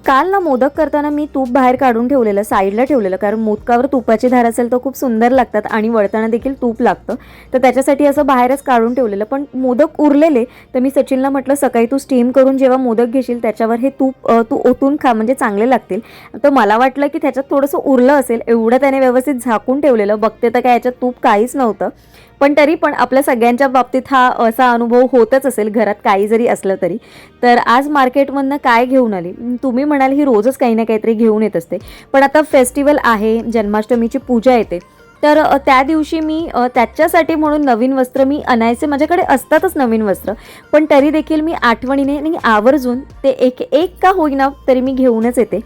काल ना मोदक करताना मी तूप बाहेर काढून ठेवलेलं, साईडला ठेवलेलं, कारण मोदकावर तुपाची धार असेल तर खूप सुंदर लागतात आणि वळताना देखील तूप लागतं. तर त्याच्यासाठी असं बाहेरच काढून ठेवलेलं. पण मोदक उरलेले, तर मी सचिनला म्हटलं सकाळी तू स्टीम करून जेव्हा मोदक घेशील त्याच्यावर हे तूप तू ओतून खा, म्हणजे चांगले लागतील. तर मला वाटलं की त्याच्यात थोडंसं उरलं असेल, एवढं त्याने व्यवस्थित झाकून ठेवलेलं. बघते तर काय याच्यात तूप काहीच नव्हतं. पण तरी पण आपल्या सगळ्यांच्या बाबतीत हा असा अनुभव होतच असेल, घरात काही जरी असलं तरी. तर आज मार्केटमधनं काय घेऊन आली? तुम्ही म्हणाल ही रोजच काही ना काहीतरी घेऊन येत असते, पण आता फेस्टिवल आहे, जन्माष्टमीची पूजा येते. तर त्या दिवशी मी त्याच्यासाठी म्हणून नवीन वस्त्र मी आणायचे, माझ्याकडे असतातच नवीन वस्त्र, पण तरी देखील मी आठवणीने आणि आवर्जून ते एक एक का होईना तरी मी घेऊनच येते.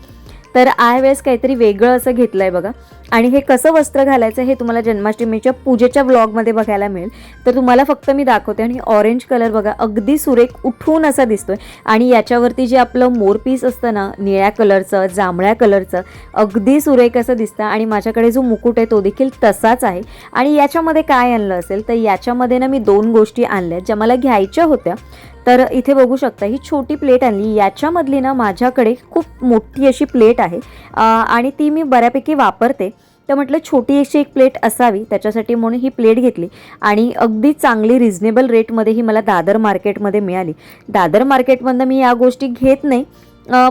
तर वेळेस काहीतरी वेगळं असं घेतलं आहे बघा. आणि हे कसं वस्त्र घालायचं हे तुम्हाला जन्माष्टमीच्या पूजेच्या व्लॉगमध्ये बघायला मिळेल. तर तुम्हाला फक्त मी दाखवते. आणि ऑरेंज कलर बघा, अगदी सुरेख उठून असा दिसतोय. आणि याच्यावरती जे आपलं मोरपीस असतं ना, निळ्या कलरचं, जांभळ्या कलरचं, अगदी सुरेख असं दिसतं. आणि माझ्याकडे जो मुकुट आहे तो देखील तसाच आहे. आणि याच्यामध्ये काय आणलं असेल तर याच्यामध्ये ना मी 2 गोष्टी आणल्या ज्या मला घ्यायच्या होत्या. तर इथे बघू शकता, ही छोटी प्लेट आणली. याच्यामधली ना माझ्याकडे खूप मोठी अशी प्लेट आहे आणि ती मी बऱ्यापैकी वापरते. तर म्हटलं छोटी अशी एक प्लेट असावी, त्याच्यासाठी म्हणून ही प्लेट घेतली. आणि अगदी चांगली रिझनेबल रेटमध्ये ही मला दादर मार्केटमध्ये मिळाली. दादर मार्केटमधनं मी या गोष्टी घेत नाही,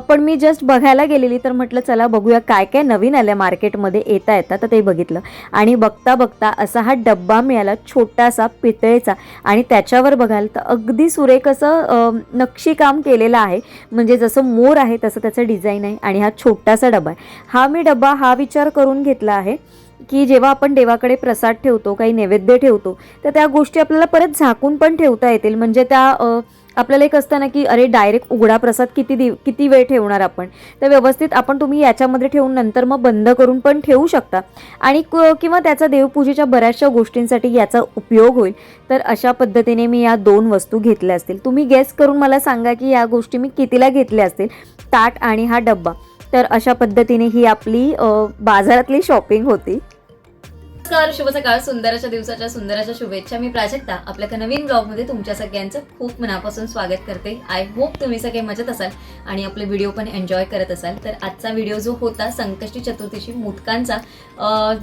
पण मी जस्ट बघायला गेलेली, तर म्हटलं चला बघूया काय काय नवीन आलं मार्केटमध्ये येता येता. तर ते बघितलं आणि बघता बघता असा हा डब्बा मिळाला, छोटासा पितळेचा. आणि त्याच्यावर बघाल तर अगदी सुरेख असं नक्षीकाम केलेलं आहे, म्हणजे जसं मोर आहे तसं त्याचं डिझाईन आहे. आणि हा छोटासा डबा आहे. मी डबा हा विचार करून घेतला आहे की जेव्हा आपण देवाकडे प्रसाद ठेवतो, काही नैवेद्य ठेवतो, तर त्या गोष्टी आपल्याला परत झाकून पण ठेवता येतील. म्हणजे त्या आपल्याला एक असतं ना की अरे डायरेक्ट उघडा प्रसाद किती वेळ ठेवणार आपण, तर व्यवस्थित तुम्ही याच्यामध्ये ठेवून नंतर मग बंद करून पण ठेवू शकता. आणि किंवा त्याचा देवपूजेच्या बऱ्याचशा गोष्टींसाठी याचा उपयोग होईल. तर अशा पद्धतीने मी या 2 वस्तू घेतल्या असतील. तुम्ही गेस करून मला सांगा की या गोष्टी मी कितीला घेतल्या असतील, ताट आणि हा डब्बा. तर अशा पद्धतीने ही आपली बाजारातली शॉपिंग होती. नमस्कार, शुभ सकाळ. सुंदर दिवसाच्या सुंदर शुभेच्छा. मी प्राजक्ता आपल्या एका नवीन ब्लॉगमध्ये तुमच्या सगळ्यांचं खूप मनापासून स्वागत करते. आय होप तुम्ही सगळे मजेत असाल आणि आपले व्हिडिओ पण एन्जॉय करत असाल. तर आजचा व्हिडिओ जो होता संकष्टी चतुर्थीची मोदकांचा,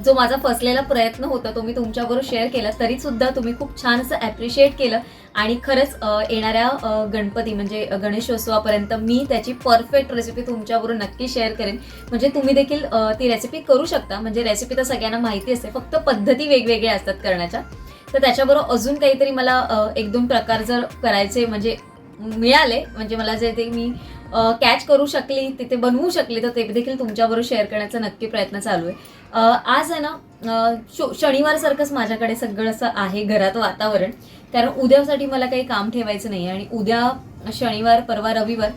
जो माझा फसलेला प्रयत्न होता तो मी तुमच्याबरोबर शेअर केला. तरी सुद्धा तुम्ही खूप छान असं ॲप्रिशिएट केलं. आणि खरंच येणाऱ्या गणपती म्हणजे गणेशोत्सवापर्यंत मी त्याची परफेक्ट रेसिपी तुमच्याबरोबर नक्की शेअर करेन. म्हणजे तुम्ही देखील ती रेसिपी करू शकता. म्हणजे रेसिपी तर सगळ्यांना माहिती असते, फक्त पद्धती वेगवेगळ्या असतात करण्याच्या. तर त्याच्याबरोबर अजून काहीतरी मला 1-2 प्रकार जर करायचे म्हणजे मिळाले, म्हणजे मला जे ते मी कॅच करू शकली, तिथे बनवू शकली, तर ते देखील तुमच्याबरोबर शेअर करण्याचा नक्की प्रयत्न चालू आहे. आज आहे ना शनिवारसारखंच माझ्याकडे सगळं असं आहे घरात वातावरण, कारण उद्यासाठी मला काही काम ठेवायचं नाही. आणि उद्या शनिवार, परवा रविवार,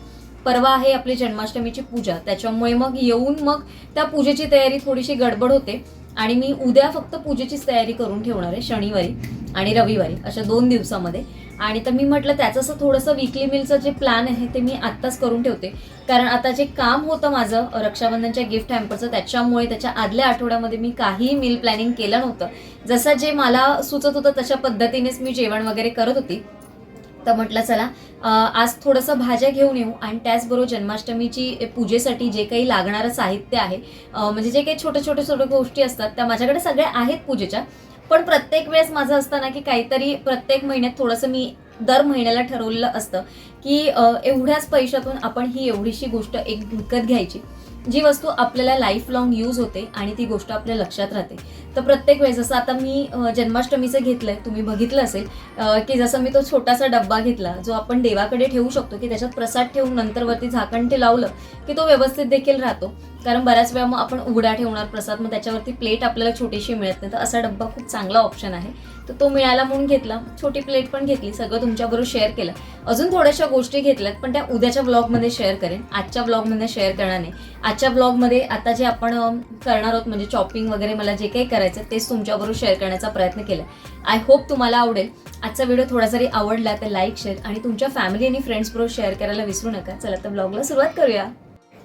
परवा आहे आपली जन्माष्टमीची पूजा. त्याच्यामुळे मग येऊन मग त्या पूजेची तयारी थोडीशी गडबड होते. आणि मी उद्या फक्त पूजेचीच तयारी करून ठेवणार आहे, शनिवारी आणि रविवारी अशा 2 दिवसामध्ये. आणि तर मी म्हटलं त्याचं असं थोडंसं वीकली मीलचं जे प्लॅन आहे ते मी आत्ताच करून ठेवते. कारण आता जे काम होतं माझं रक्षाबंधनच्या गिफ्ट हॅम्परचं, त्याच्यामुळे त्याच्या आदल्या आठवड्यामध्ये मी काहीही मील प्लॅनिंग केलं नव्हतं. जसं जे मला सुचत होतं तशा पद्धतीनेच मी जेवण वगैरे करत होती. तर म्हटलं चला आज थोडंसं भाज्या घेऊन येऊ. आणि त्याचबरोबर जन्माष्टमीची पूजेसाठी जे काही लागणारं साहित्य आहे, म्हणजे जे काही छोटे गोष्टी असतात त्या माझ्याकडे सगळ्या आहेत पूजेच्या. पण प्रत्येक वेळेस माझं असतं ना की काहीतरी प्रत्येक महिन्यात थोडंसं मी दर महिन्याला ठरवलेलं असतं की एवढ्याच पैशातून आपण ही एवढीशी गोष्ट एक विकत घ्यायची, जी वस्तू आपल्याला लाईफ लॉंग यूज होते आणि ती गोष्ट आपल्या लक्षात राहते. तर प्रत्येक वेळेस जसं आता मी जन्माष्टमीचं घेतलंय, तुम्ही बघितलं असेल की जसं मी तो छोटासा डब्बा घेतला जो आपण देवाकडे ठेवू शकतो, की त्याच्यात प्रसाद ठेवून नंतर वरती झाकण ते लावलं की तो व्यवस्थित देखील राहतो. कारण बऱ्याच वेळा मग आपण उघडा ठेवणार प्रसाद, मग त्याच्यावरती प्लेट आपल्याला छोटीशी मिळत नाही. तर असा डब्बा खूप चांगला ऑप्शन आहे. तर तो मिळाला म्हणून घेतला, छोटी प्लेट पण घेतली, सगळं तुमच्याबरोबर शेअर केलं. अजून थोड्याशा गोष्टी घेतल्यात पण त्या उद्याच्या ब्लॉगमध्ये शेअर करेन, आजच्या ब्लॉगमध्ये शेअर करणार नाही. आजच्या ब्लॉगमध्ये आता जे आपण करणार आहोत म्हणजे चॉपिंग वगैरे मला जे काही करायचं तेच तुमच्याबरोबर शेअर करण्याचा प्रयत्न केला. आय होप तुम्हाला आवडेल. आजचा व्हिडिओ थोडा जरी आवडला तर लाईक, शेअर आणि तुमच्या फॅमिली आणि फ्रेंड्सबरोबर शेअर करायला विसरू नका. चला तर ब्लॉगला सुरुवात करूया.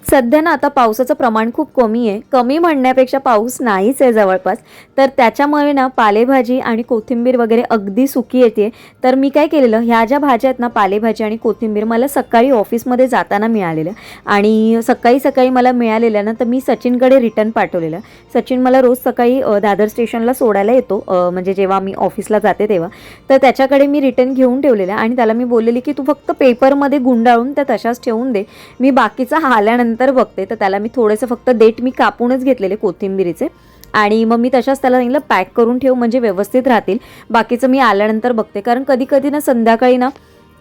सध्या ना आता पावसाचं प्रमाण खूप कमी आहे. कमी म्हणण्यापेक्षा पाऊस नाहीच आहे जवळपास. तर त्याच्यामुळे ना पालेभाजी आणि कोथिंबीर वगैरे अगदी सुकी येते. तर मी काय केलेलं, ह्या ज्या भाज्या आहेत ना, पालेभाजी आणि कोथिंबीर, मला सकाळी ऑफिसमध्ये जाताना मिळालेल्या आणि सकाळी सकाळी मला मिळालेल्या ना, तर मी सचिनकडे रिटर्न पाठवलेलं. सचिन मला रोज सकाळी दादर स्टेशनला सोडायला येतो, म्हणजे जेव्हा मी ऑफिसला जाते तेव्हा. तर त्याच्याकडे मी रिटर्न घेऊन ठेवलेल्या आणि त्याला मी बोललेली की तू फक्त पेपरमध्ये गुंडाळून त्या तशाच ठेवून दे, मी बाकीचं आल्यानंतर बघते. तर त्याला मी थोडंसं फक्त देठ मी कापूनच घेतलेले कोथिंबीरीचे आणि मग मी तशाच त्याला सांगितलं पॅक करून ठेव, म्हणजे व्यवस्थित राहतील, बाकीचं मी आल्यानंतर बघते. कारण कधी कधी ना संध्याकाळी ना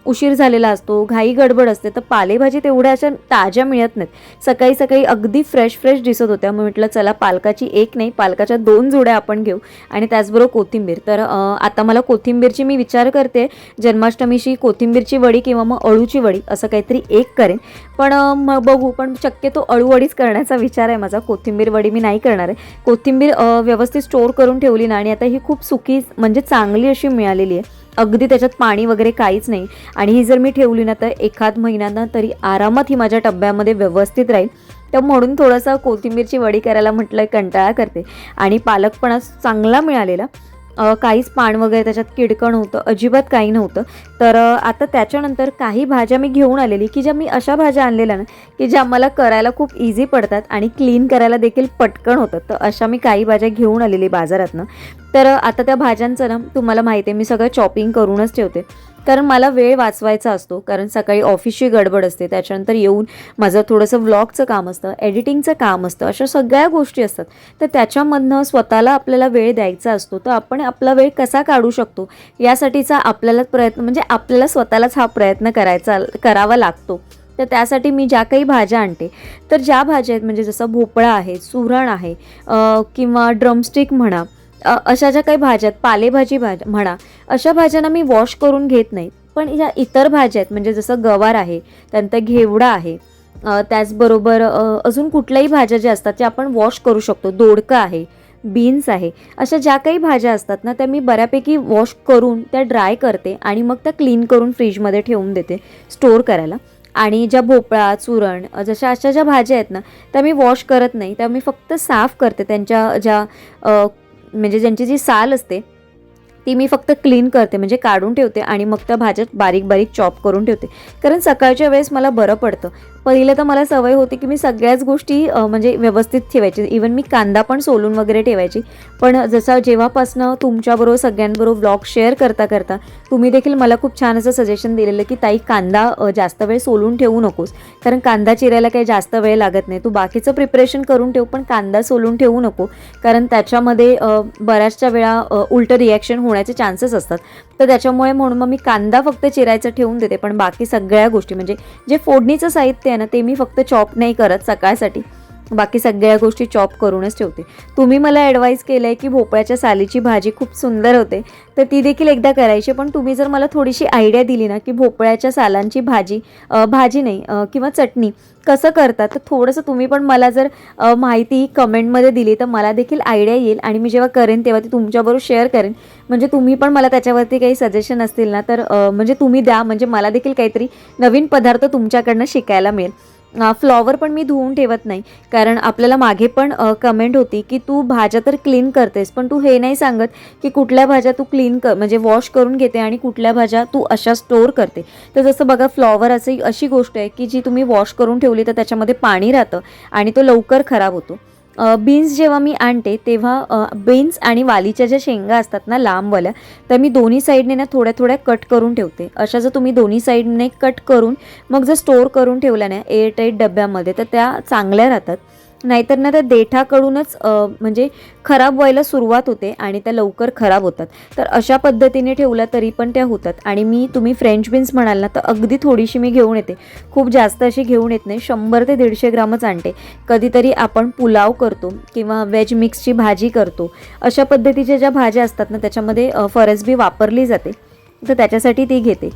उशीर झालेला असतो, घाई गडबड असते, तर पालेभाजी तेवढ्या अशा ताज्या मिळत नाहीत. सकाळी सकाळी अगदी फ्रेश दिसत होत्या. मग म्हटलं चला पालकाची एक नाही, पालकाच्या 2 जुड्या आपण घेऊ आणि त्याचबरोबर कोथिंबीर. तर आता मला कोथिंबीरची मी विचार करते जन्माष्टमीची कोथिंबीरची वडी किंवा मग अळूची वडी असं काहीतरी एक करेन. पण मग बघू, पण शक्यतो अळूवडीच करण्याचा विचार आहे माझा. कोथिंबीर वडी मी नाही करणार आहे. कोथिंबीर व्यवस्थित स्टोअर करून ठेवली ना, आणि आता ही खूप सुकी म्हणजे चांगली अशी मिळालेली आहे, अगदी त्याच्यात पाणी वगैरे काहीच नाही. आणि ही जर मी ठेवली ना तर एखाद महिन्यानं तरी आरामात ही माझ्या डब्यामध्ये व्यवस्थित राहील. तर म्हणून थोडंसं कोथिंबीरची वडी करायला म्हटलं कंटाळा करते. आणि पालक पण आज चांगला मिळालेला, काहीच पान वगैरे त्याच्यात किडकं नव्हतं, अजिबात काही नव्हतं. तर आता त्याच्यानंतर काही भाज्या मी घेऊन आलेली की ज्या मी अशा भाज्या आणलेल्या ना की ज्या मला करायला खूप इझी पडतात आणि क्लीन करायला देखील पटकन होतं. तर अशा मी काही भाज्या घेऊन आलेली बाजारातनं. तर आता त्या भाज्यांचं ना तुम्हाला माहिती आहे मी सगळं चॉपिंग करूनच ठेवते, कारण मला वेळ वाचवायचा असतो. कारण सकाळी ऑफिसची गडबड असते, त्याच्यानंतर येऊन माझं थोडंसं व्लॉगचं काम असतं, एडिटिंगचं काम असतं, अशा सगळ्या गोष्टी असतात. तर त्याच्यामधनं स्वतःला आपल्याला वेळ द्यायचा असतो. तर आपण आपला वेळ कसा काढू शकतो यासाठीचा आपल्याला प्रयत्न, म्हणजे आपल्याला स्वतःलाच हा प्रयत्न करावा लागतो. तर त्यासाठी मी ज्या काही भाज्या आणते, तर ज्या भाज्या आहेत म्हणजे जसं भोपळा आहे, सुरण आहे, किंवा ड्रमस्टिक म्हणा, अशा ज्या काही भाज्या आहेत, पालेभाजी म्हणा, अशा भाज्यांना मी वॉश करून घेत नाही. पण या इतर भाज्या आहेत म्हणजे जसं गवार आहे, त्यानंतर घेवडा आहे, त्याचबरोबर अजून कुठल्याही भाज्या ज्या असतात त्या आपण वॉश करू शकतो, दोडका आहे, बीन्स आहे, अशा ज्या काही भाज्या असतात ना त्या मी बऱ्यापैकी वॉश करून त्या ड्राय करते आणि मग त्या क्लीन करून फ्रीजमध्ये ठेवून देते स्टोअर करायला. आणि ज्या भोपळा, चुरण, अशा ज्या भाज्या आहेत ना त्या मी वॉश करत नाही, त्या मी फक्त साफ करते. त्यांच्या ज्या म्हणजे ज्यांची जी साल असते ती मी फक्त क्लीन करते, म्हणजे काढून ठेवते आणि मग त्या भाज्यात बारीक बारीक चॉप करून ठेवते. कारण सकाळच्या वेळेस मला बरं पडतं. पहिलं तर मला सवय होती की मी सगळ्याच गोष्टी म्हणजे व्यवस्थित ठेवायची, इवन मी कांदा पण सोलून वगैरे ठेवायची. पण जेव्हापासनं तुमच्याबरोबर सगळ्यांबरोबर ब्लॉग शेअर करता तुम्ही देखील मला खूप छान असं सजेशन दिलेलं की ताई कांदा जास्त वेळ सोलून ठेवू नकोस, कारण कांदा चिरायला काही जास्त वेळ लागत नाही, तू बाकीचं प्रिपरेशन करून ठेव पण कांदा सोलून ठेवू नको, कारण त्याच्यामध्ये बऱ्याचशा वेळा उलटं रिॲक्शन होण्याचे चान्सेस असतात. तर त्याच्यामुळे म्हणून मग मी कांदा फक्त चिरायचं ठेवून देते, पण बाकी सगळ्या गोष्टी म्हणजे जे फोडणीचं साहित्य आहे ना ते मी फक्त चॉप नाही करत सकाळसाठी, बाकी सगळ्या गोष्टी चॉप करूनच ठेवते. तुम्ही मला ॲडवाईस केलं आहे की भोपळ्याच्या सालीची भाजी खूप सुंदर होते, तर ती देखील एकदा करायची. पण तुम्ही जर मला थोडीशी आयडिया दिली ना की भोपळ्याच्या सालांची भाजी नाही किंवा चटणी कसं करतात, तर थोडंसं तुम्ही पण मला जर माहिती कमेंटमध्ये दिली तर मला देखील आयडिया येईल आणि मी जेव्हा करेन तेव्हा ती तुमच्याबरोबर शेअर करेन. म्हणजे तुम्ही पण मला त्याच्यावरती काही सजेशन असतील ना तर म्हणजे तुम्ही द्या, म्हणजे मला देखील काहीतरी नवीन पदार्थ तुमच्याकडनं शिकायला मिळेल. फ्लॉवर पण मी धुवून ठेवत नाही, कारण आपल्याला मागे पण कमेंट होती की तू भाज्या तर क्लीन करतेस पण तू हे नाही सांगत की कुठल्या भाज्या तू क्लीन म्हणजे वॉश करून घेते आणि कुठल्या भाज्या तू अशा स्टोअर करते. तर जसं बघा फ्लॉवर अशी गोष्ट आहे की जी तुम्ही वॉश करून ठेवली तर त्याच्यामध्ये पाणी राहतं आणि तो लवकर खराब होतो. बीन्स जेव्हा मी आणते तेव्हा बीन्स आणि वालीच्या ज्या शेंगा असतात ना लांबवाल्या, तर मी दोन्ही साईडने ना थोड्या थोड्या कट करून ठेवते. अशा जर तुम्ही दोन्ही साईडने कट करून मग जर स्टोअर करून ठेवल्या ना एअरटाईट डब्यामध्ये तर त्या चांगल्या राहतात. नाहीतर ना त्या देठाकडूनच म्हणजे खराब व्हायला सुरुवात होते आणि त्या लवकर खराब होतात. तर अशा पद्धतीने ठेवल्या तरी पण त्या होतात. आणि तुम्ही फ्रेंच बीन्स म्हणाल ना तर अगदी थोडीशी मी घेऊन येते, खूप जास्त अशी घेऊन येत नाही, 100 ते 150 ग्रामच आणते. कधीतरी आपण पुलाव करतो किंवा व्हेज मिक्सची भाजी करतो, अशा पद्धतीच्या ज्या भाज्या असतात ना त्याच्यामध्ये फरसबी वापरली जाते. तर त्याच्यासाठी ती घेते.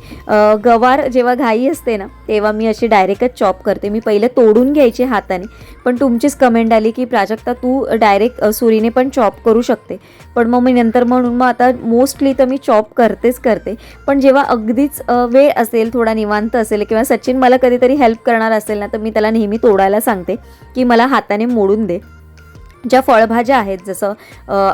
गवार जेव्हा घाई असते ना तेव्हा मी अशी डायरेक्टच चॉप करते. मी पहिले तोडून घ्यायची हाताने, पण तुमचीच कमेंट आली की प्राजक्ता तू डायरेक्ट सुरीने पण चॉप करू शकते. पण मग मी नंतर म्हणून मग आता मोस्टली तर मी चॉप करते. पण जेव्हा अगदीच वेळ असेल, थोडा निवांत असेल किंवा सचिन मला कधीतरी हेल्प करणार असेल ना, तर मी त्याला नेहमी तोडायला सांगते की मला हाताने मोडून दे. ज्या फळभाज्या आहेत जसं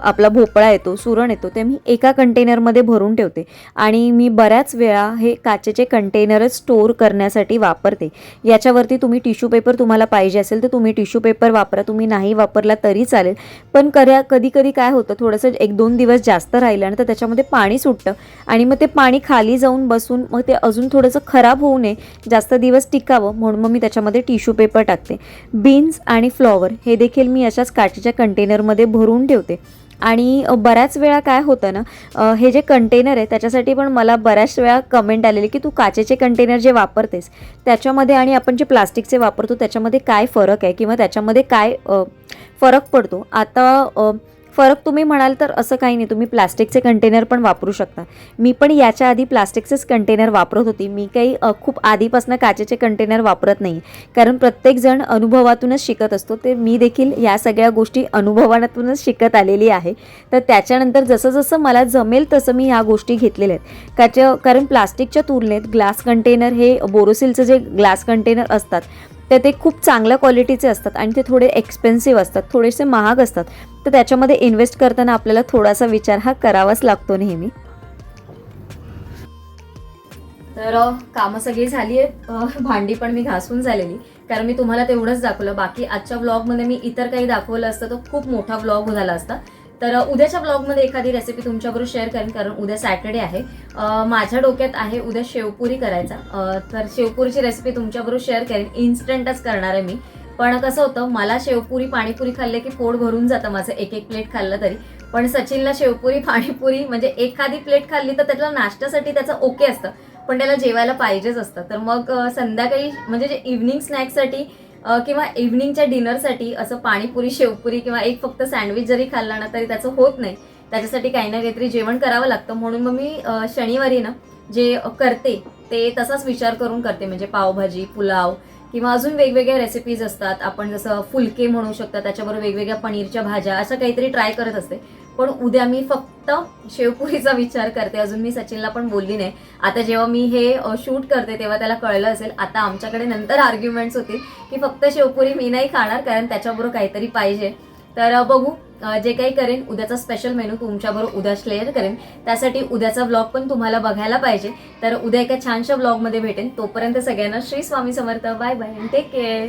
आपला भोपळा येतो, सुरण येतो, ते मी एका कंटेनरमध्ये भरून ठेवते आणि मी बऱ्याच वेळा हे काचेचे कंटेनरच स्टोअर करण्यासाठी वापरते. याच्यावरती तुम्ही टिश्यू पेपर तुम्हाला पाहिजे असेल तर तुम्ही टिश्यू पेपर वापरा, तुम्ही नाही वापरला तरी चालेल. पण कधी कधी काय होतं, थोडंसं 1-2 दिवस जास्त राहिलं ना तर त्याच्यामध्ये पाणी सुटतं आणि मग ते पाणी खाली जाऊन बसून मग ते अजून थोडंसं खराब होऊ नये, जास्त दिवस टिकावं म्हणून मग मी त्याच्यामध्ये टिश्यू पेपर टाकते. बीन्स आणि फ्लॉवर हे देखील मी अशाच काचेच्या कंटेनरमध्ये भरून ठेवते. आणि बऱ्याच वेळा काय होतं ना, हे जे कंटेनर आहे त्याच्यासाठी पण मला बऱ्याच वेळा कमेंट आलेली की तू काचेचे कंटेनर जे वापरतेस त्याच्यामध्ये आणि आपण जे प्लास्टिकचे वापरतो त्याच्यामध्ये काय फरक आहे किंवा त्याच्यामध्ये काय फरक पडतो. आता फरक तुम्ही म्हणाल तर असं काही नाही, तुम्ही प्लास्टिकचे कंटेनर पण वापरू शकता. मी पण याच्या आधी प्लास्टिकचेच कंटेनर वापरत होती. मी काही खूप आधीपासून काचेचे कंटेनर वापरत नाही, कारण प्रत्येकजण अनुभवातूनच शिकत असतो. ते मी देखील या सगळ्या गोष्टी अनुभवातूनच शिकत आलेली आहे. तर त्याच्यानंतर जसं जसं मला जमेल तसं मी ह्या गोष्टी घेतलेल्या आहेत. कारण प्लास्टिकच्या तुलनेत ग्लास कंटेनर हे बोरोसिलचं जे ग्लास कंटेनर असतात तर ते खूप चांगल्या क्वालिटीचे असतात आणि ते थोडे एक्सपेन्सिव्ह असतात, थोडेसे महाग असतात. तर त्याच्यामध्ये इन्व्हेस्ट करताना आपल्याला थोडासा विचार हा करावाच लागतो नेहमी. तर कामं सगळी झाली आहेत, भांडी पण मी घासून झालेली, कारण मी तुम्हाला तेवढंच दाखवलं. बाकी आजच्या ब्लॉगमध्ये मी इतर काही दाखवलं असतं तर खूप मोठा ब्लॉग झाला असता. तर उद्याच्या ब्लॉगमध्ये एखादी रेसिपी तुमच्याबरोबर शेअर करेन, कारण उद्या सॅटर्डे आहे. माझ्या डोक्यात आहे उद्या शेवपुरी करायचा, तर शेवपुरीची रेसिपी तुमच्याबरोबर शेअर करेन. इन्स्टंटच करणार आहे मी. पण कसं होतं, मला शेवपुरी पाणीपुरी खाल्ले की पोट भरून जातं माझं, एक प्लेट खाल्लं तरी. पण सचिनला शेवपुरी पाणीपुरी म्हणजे एखादी प्लेट खाल्ली तर त्याला नाश्त्यासाठी त्याचं ओके असतं, पण त्याला जेवायला पाहिजेच असतं. तर मग संध्याकाळी म्हणजे जे इव्हनिंग स्नॅक्ससाठी किंवा इव्हनिंगच्या डिनरसाठी असं पाणीपुरी, शेवपुरी किंवा एक फक्त सँडविच जरी खाल्ला ना तरी त्याचं होत नाही. त्याच्यासाठी काही ना काहीतरी जेवण करावं लागतं. म्हणून मग मी शनिवारी ना जे करते ते तसाच विचार करून करते. म्हणजे पावभाजी, पुलाव किंवा अजून वेगवेगळ्या रेसिपीज असतात. आपण जसं फुलके म्हणू शकता, त्याच्याबरोबर वेगवेगळ्या पनीरच्या भाज्या असं काहीतरी ट्राय करत असते. पण उद्या मी फक्त शेवपुरीचा विचार करते. अजून मी सचिनला पण बोलली नाही. आता जेव्हा मी हे शूट करते तेव्हा त्याला कळलं असेल. आता आमच्याकडे नंतर आर्ग्युमेंट्स होतील की फक्त शेवपुरी मी नाही खाणार, कारण त्याच्याबरोबर काहीतरी पाहिजे. तर बघू, जे काही करेन उद्याचा स्पेशल मेनू तुमच्याबरोबर उद्या शेअर करेन. त्यासाठी उद्याचा ब्लॉग पण तुम्हाला बघायला पाहिजे. तर उद्या एका छानशा ब्लॉगमध्ये भेटेन. तोपर्यंत सगळ्यांना Shri Swami Samarth. Bye bye, take care.